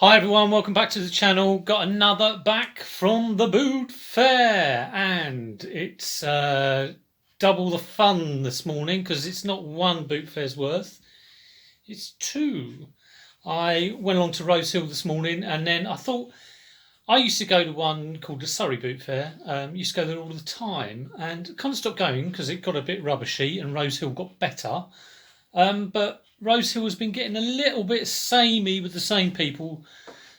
Hi everyone, welcome back to the channel. Got another back from the boot fair, and it's double the fun this morning because it's not one boot fair's worth, it's two. I went along to Rose Hill this morning, and then I thought I used to go to one called the Surrey Boot Fair. Used to go there all the time, and kind of stopped going because it got a bit rubbishy, and Rose Hill got better. But Rose Hill has been getting a little bit samey with the same people.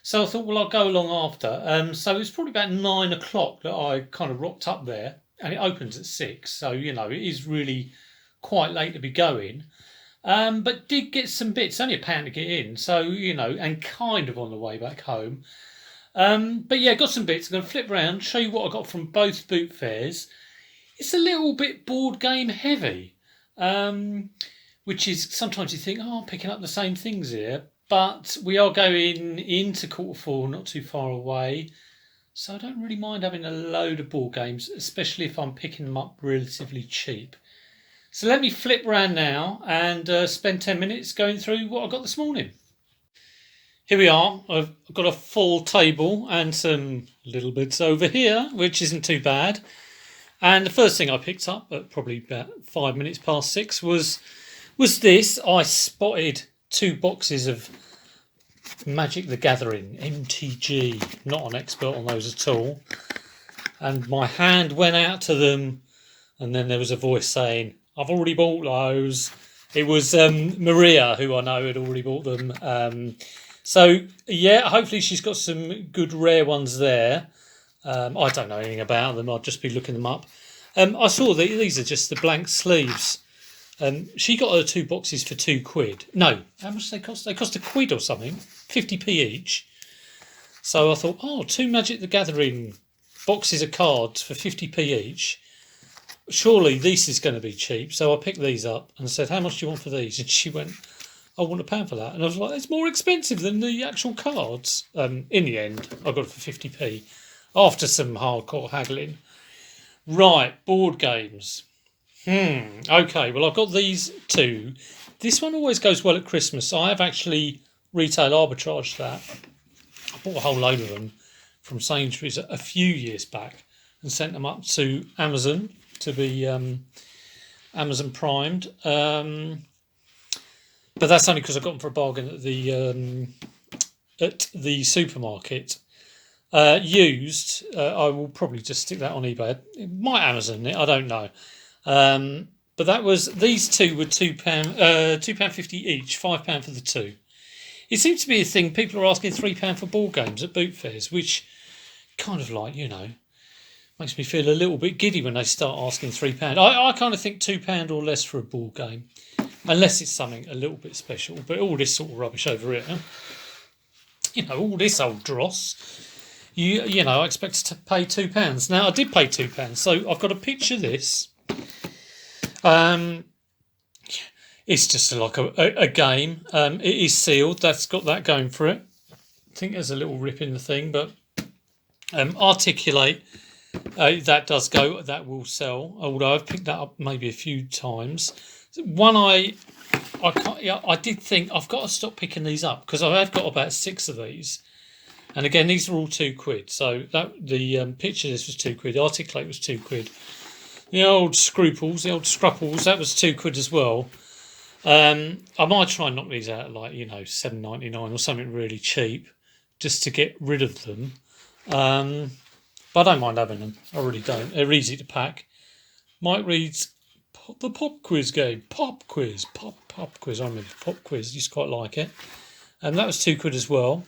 So I thought, well, I'll go along after. So it was probably about 9 o'clock that I kind of rocked up there, and it opens at 6. So, it is really quite late to be going. But did get some bits, only £1 to get in. So, and kind of on the way back home. But yeah, got some bits. I'm going to flip around, show you what I got from both boot fairs. It's a little bit board game heavy. Which is sometimes you think, oh, I'm picking up the same things here. But we are going into Q4, not too far away. So I don't really mind having a load of board games, especially if I'm picking them up relatively cheap. So let me flip around now and spend 10 minutes going through what I got this morning. Here we are. I've got a full table and some little bits over here, which isn't too bad. And the first thing I picked up at probably about 5 minutes past 6 was this. I spotted 2 boxes of Magic the Gathering MTG. Not an expert on those at all. And my hand went out to them, and then there was a voice saying, I've already bought those. It was Maria, who I know had already bought them. So, yeah, hopefully she's got some good rare ones there. I don't know anything about them. I'll just be looking them up. I saw that these are just the blank sleeves. She got her 2 boxes for £2. No, how much do they cost? They cost £1 or something, 50p each. So I thought, 2 Magic the Gathering boxes of cards for 50p each. Surely this is going to be cheap. So I picked these up and said, how much do you want for these? And she went, I want £1 for that. And I was like, it's more expensive than the actual cards. In the end, I got it for 50p after some hardcore haggling. Right, board games. Okay, well, I've got these 2. This one always goes well at Christmas. I have actually retail arbitraged that. I bought a whole load of them from Sainsbury's a few years back and sent them up to Amazon to be Amazon primed. But that's only because I got them for a bargain at the supermarket. Used, I will probably just stick that on eBay. It might Amazon it, I don't know. But that was, these 2 were £2, £2.50 each, £5 for the 2. It seems to be a thing. People are asking £3 for board games at boot fairs, which kind of like, makes me feel a little bit giddy when they start asking £3. I kind of think £2 or less for a board game, unless it's something a little bit special. But all this sort of rubbish over here, all this old dross, I expected to pay £2. Now I did pay £2, so I've got a picture of this. It's just like a game. It is sealed. That's got that going for it. I think there's a little rip in the thing, but articulate. That does go. That will sell. Although I've picked that up maybe a few times. One I did think I've got to stop picking these up because I have got about 6 of these. And again, these are all £2. So that the picture of this was £2. The articulate was £2. The old scruples, the old scrupples, that was £2 as well. I might try and knock these out at $7.99 or something really cheap, just to get rid of them. But I don't mind having them. I really don't. They're easy to pack. Mike reads the pop quiz game. Pop quiz. I remember pop quiz. I used to quite like it. And that was £2 as well.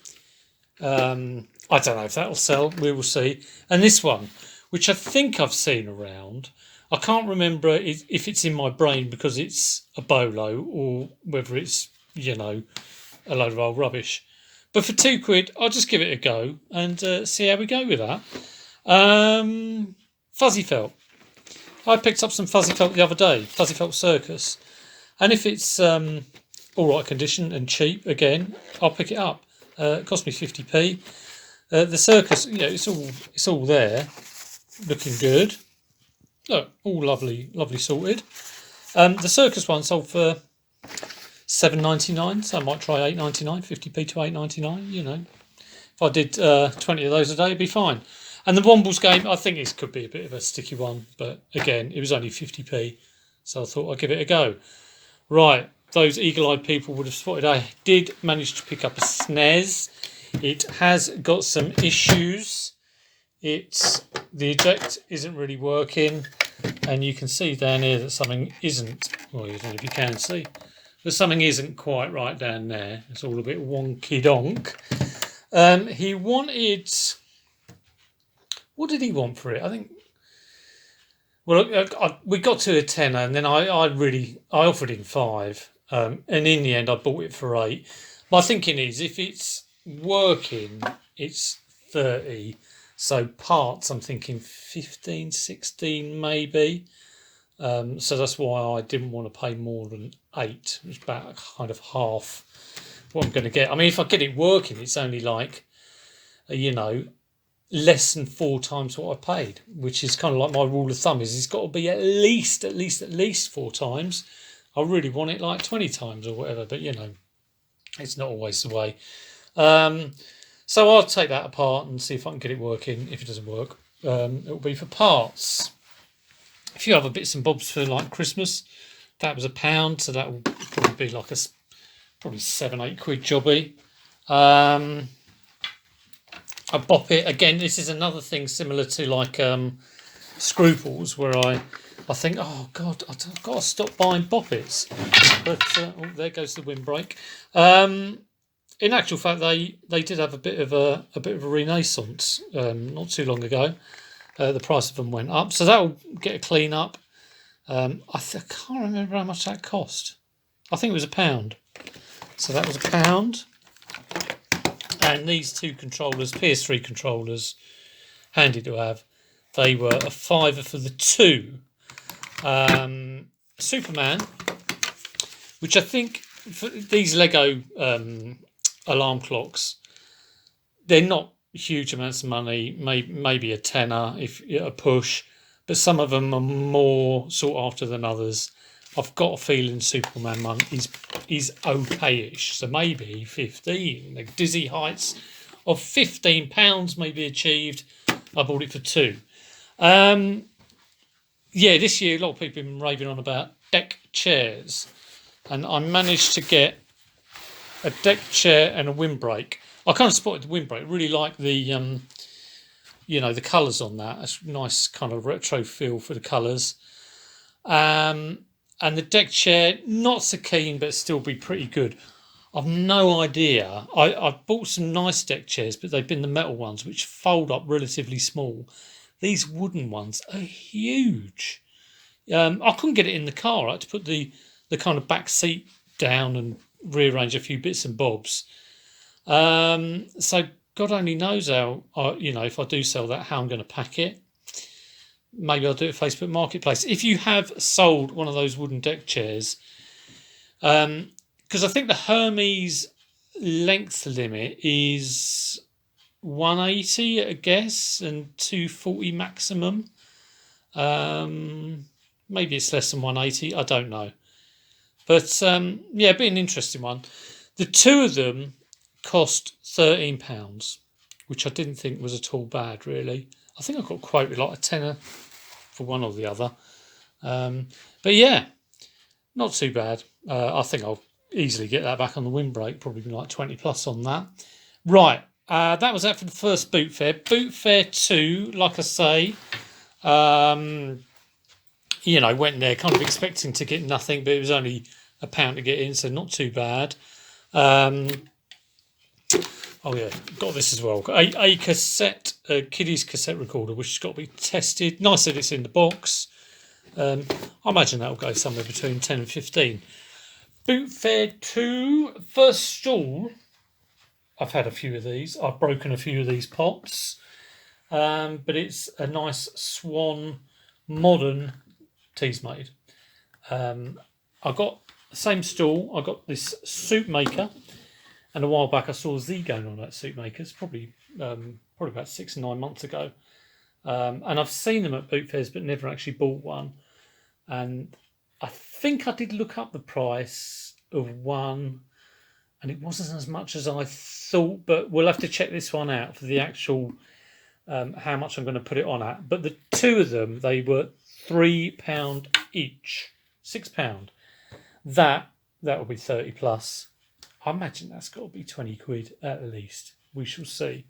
I don't know if that'll sell. We will see. And this one, which I think I've seen around. I can't remember if it's in my brain because it's a bolo or whether it's, a load of old rubbish. But for £2, I'll just give it a go and see how we go with that. Fuzzy felt. I picked up some fuzzy felt the other day, fuzzy felt circus. And if it's all right condition and cheap, again, I'll pick it up. It cost me 50p. The circus, it's all there, looking good. Look, all lovely sorted. The circus one sold for £7.99, so I might try £8.99, 50p to £8.99. If I did 20 of those a day, it'd be fine. And the Wombles game, I think this could be a bit of a sticky one, but again, it was only 50p, so I thought I'd give it a go. Right, those eagle-eyed people would have spotted I did manage to pick up a SNES. It has got some issues. The eject isn't really working, and you can see down here that something isn't. Well, I don't know if you can see, but something isn't quite right down there. It's all a bit wonky donk. He wanted. What did he want for it? I think. Well, we got to a tenner, and then I offered him 5, and in the end I bought it for 8. My thinking is, if it's working, it's 30. So parts, I'm thinking 15, 16 maybe. So that's why I didn't want to pay more than 8. It's about kind of half what I'm going to get. I mean, if I get it working, it's only like, less than 4 times what I paid, which is kind of like my rule of thumb. Is it's got to be at least 4 times. I really want it like 20 times or whatever, but it's not always the way. So I'll take that apart and see if I can get it working. If it doesn't work, it'll be for parts. A few other bits and bobs for like Christmas. That was £1, so that will probably be like probably 7-8 quid jobby. I bop it again. This is another thing similar to like Scruples, where I think, oh God, I've got to stop buying boppets. But there goes the windbreak. In actual fact, they did have a bit of a renaissance not too long ago. The price of them went up, so that will get a clean up. I can't remember how much that cost. I think it was £1. So that was £1. And these 2 controllers, PS3 controllers, handy to have. They were a £5 for the 2. Superman, which I think for these Lego alarm clocks, they're not huge amounts of money. Maybe a tenner if a push, but some of them are more sought after than others. I've got a feeling Superman one is okay-ish, so maybe 15. The dizzy heights of £15 may be achieved. I bought it for 2. This year a lot of people have been raving on about deck chairs, and I managed to get a deck chair and a windbreak. I kind of spotted the windbreak. I really like the the colours on that. It's a nice kind of retro feel for the colours. And the deck chair, not so keen, but still be pretty good. I've no idea. I've bought some nice deck chairs, but they've been the metal ones, which fold up relatively small. These wooden ones are huge. I couldn't get it in the car. I had to put the kind of back seat down and rearrange a few bits and bobs. So God only knows how, if I do sell that, how I'm going to pack it. Maybe I'll do it Facebook Marketplace. If you have sold one of those wooden deck chairs, because I think the Hermes length limit is 180 at a guess and 240 maximum. Maybe it's less than 180. I don't know. But it'd be an interesting one. The 2 of them cost £13, which I didn't think was at all bad, really. I think I got quoted like a tenner for one or the other. But yeah, not too bad. I think I'll easily get that back on the windbreak, probably like 20 plus on that. Right, that was that for the first Boot Fair. Boot Fair 2, like I say, went there kind of expecting to get nothing, but it was only £1 to get in, so not too bad. Got this as well. Got a cassette, a kiddies cassette recorder, which has got to be tested. Nice that it's in the box. I imagine that'll go somewhere between 10 and 15. Boot Fair 2, first stall. I've had a few of these. I've broken a few of these pots. But it's a nice Swan modern Teasmade. I got the same stall. I got this soup maker. And a while back, I saw Z going on at Soup Makers, probably about 6 or 9 months ago. And I've seen them at boot fairs, but never actually bought one. And I think I did look up the price of one, and it wasn't as much as I thought, but we'll have to check this one out for the actual how much I'm going to put it on at. But the two of them, they were £3 each, £6. That will be 30 plus. I imagine that's got to be 20 quid at least. We shall see.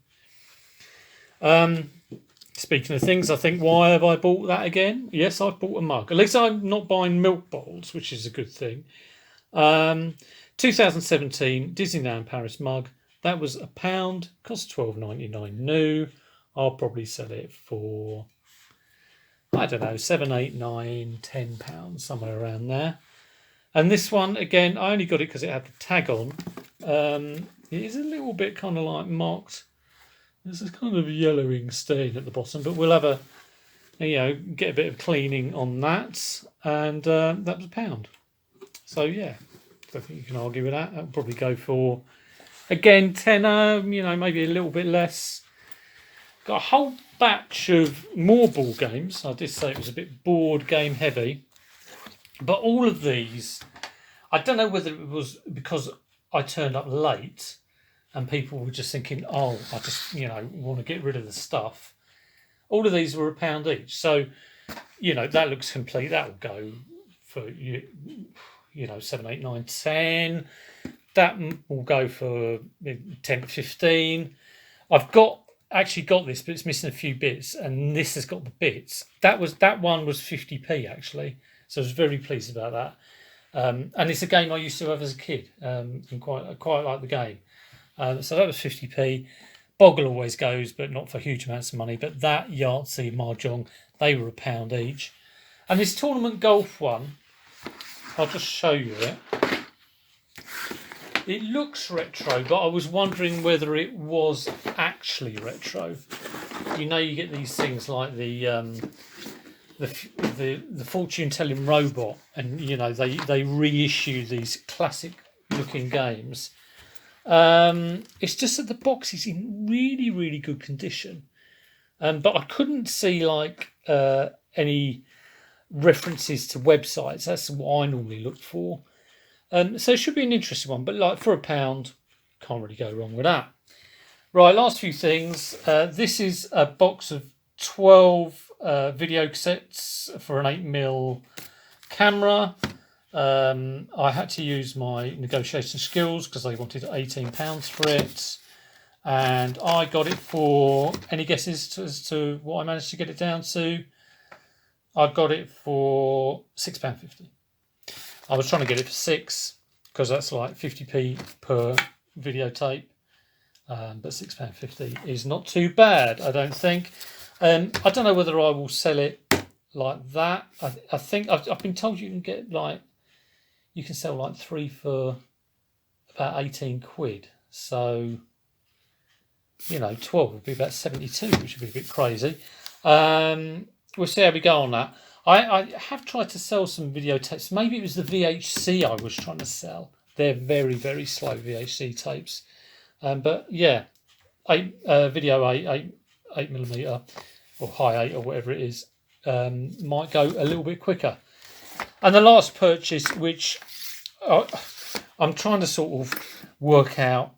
Speaking of things, I think, why have I bought that again? Yes, I've bought a mug. At least I'm not buying milk bottles, which is a good thing. 2017 Disneyland Paris mug. That was £1. Cost £12.99 new. I'll probably sell it for, I don't know, £7, £8, £9, £10, somewhere around there. And this one, again, I only got it because it had the tag on. It is a little bit kind of like marked. There's a kind of yellowing stain at the bottom, but we'll have a, get a bit of cleaning on that. And that was £1. So, yeah, I don't think you can argue with that. That'll probably go for, again, tenner, maybe a little bit less. Got a whole batch of more board games. I did say it was a bit board game heavy. But all of these, I don't know whether it was because I turned up late and people were just thinking, oh, I just, want to get rid of the stuff. All of these were £1 each. So, that looks complete. That will go for, 7, 8, 9, 10. That will go for 10 to 15. I've actually got this, but it's missing a few bits, and this has got the bits. That one was 50p actually. So I was very pleased about that. And it's a game I used to have as a kid, and quite like the game. So that was 50p. Boggle always goes, but not for huge amounts of money. But that, Yahtzee, Mahjong, they were £1 each. And this tournament golf one, I'll just show you it. It looks retro, but I was wondering whether it was actually retro. You get these things like the fortune telling robot, and they reissue these classic looking games. It's just that the box is in really, really good condition, but I couldn't see any references to websites. That's what I normally look for. So it should be an interesting one, but for £1, can't really go wrong with that. Right, last few things. This is a box of 12 video cassettes for an 8mm camera. I had to use my negotiation skills because they wanted £18 for it. And I got it for, any guesses as to what I managed to get it down to? I got it for £6.50. I was trying to get it for £6 because that's like 50p per videotape. But £6.50 is not too bad, I don't think. I don't know whether I will sell it like that. I think I've been told you can get you can sell 3 for about 18 quid. So 12 would be about 72, which would be a bit crazy. We'll see how we go on that. I have tried to sell some videotapes. Maybe it was the VHC I was trying to sell. They're very, very slow VHC tapes. But yeah, video 8mm or high 8 or whatever it is, might go a little bit quicker. And the last purchase, which I'm trying to sort of work out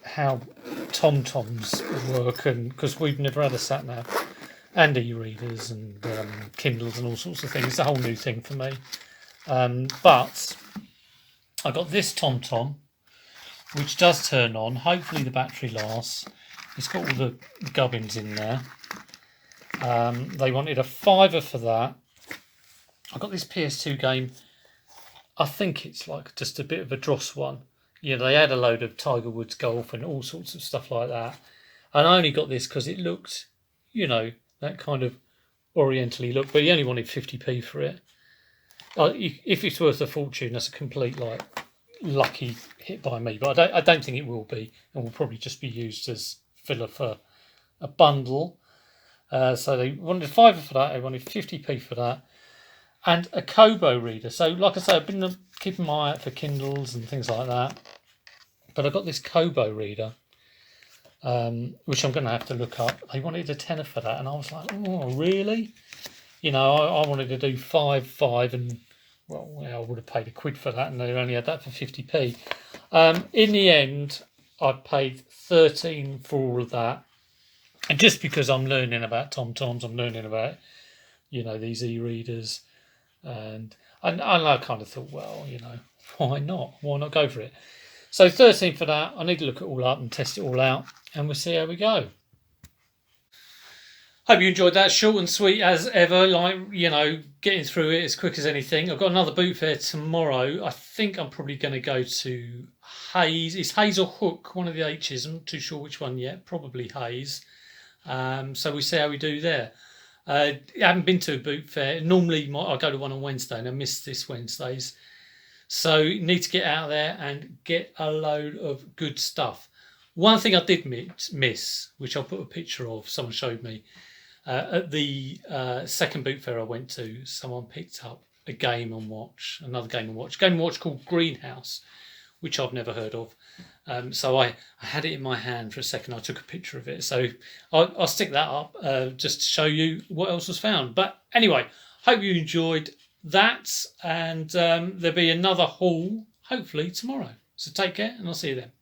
how TomToms work, and because we've never had a sat nav and e-readers and Kindles and all sorts of things. It's a whole new thing for me. But I got this TomTom, which does turn on. Hopefully the battery lasts. It's got all the gubbins in there. They wanted a £5 for that. I got this PS2 game. I think it's just a bit of a dross one. They had a load of Tiger Woods golf and all sorts of stuff like that. And I only got this because it looked, that kind of orientally look. But he only wanted 50p for it. If it's worth a fortune, that's a complete lucky hit by me. But I don't think it will be, and will probably just be used as filler for a bundle. So they wanted £5 for that. They wanted 50p for that, and a Kobo reader. So, like I say, I've been keeping my eye out for Kindles and things like that. But I got this Kobo reader, which I'm going to have to look up. They wanted a tenner for that, and I was like, oh, really? I wanted to do 5, and well, I would have paid £1 for that, and they only had that for 50p. In the end, I paid 13 for all of that, and just because I'm learning about TomToms, I'm learning about these e-readers, and I kind of thought, well, why not? Why not go for it? So 13 for that. I need to look it all up and test it all out, and we'll see how we go. Hope you enjoyed that. Short and sweet as ever. Getting through it as quick as anything. I've got another boot fair tomorrow. I think I'm probably going to go to Hayes. It's Hayes or Hook, one of the H's. I'm not too sure which one yet. Probably Hayes. So we'll see how we do there. I haven't been to a boot fair. Normally, I go to one on Wednesday, and I missed this Wednesday's. So you need to get out there and get a load of good stuff. One thing I did miss, which I'll put a picture of, someone showed me, at the second boot fair I went to, someone picked up a Game and Watch, another Game and Watch, called Greenhouse, which I've never heard of. So I had it in my hand for a second. I took a picture of it. So I'll stick that up just to show you what else was found. But anyway, hope you enjoyed that. And there'll be another haul, hopefully, tomorrow. So take care, and I'll see you then.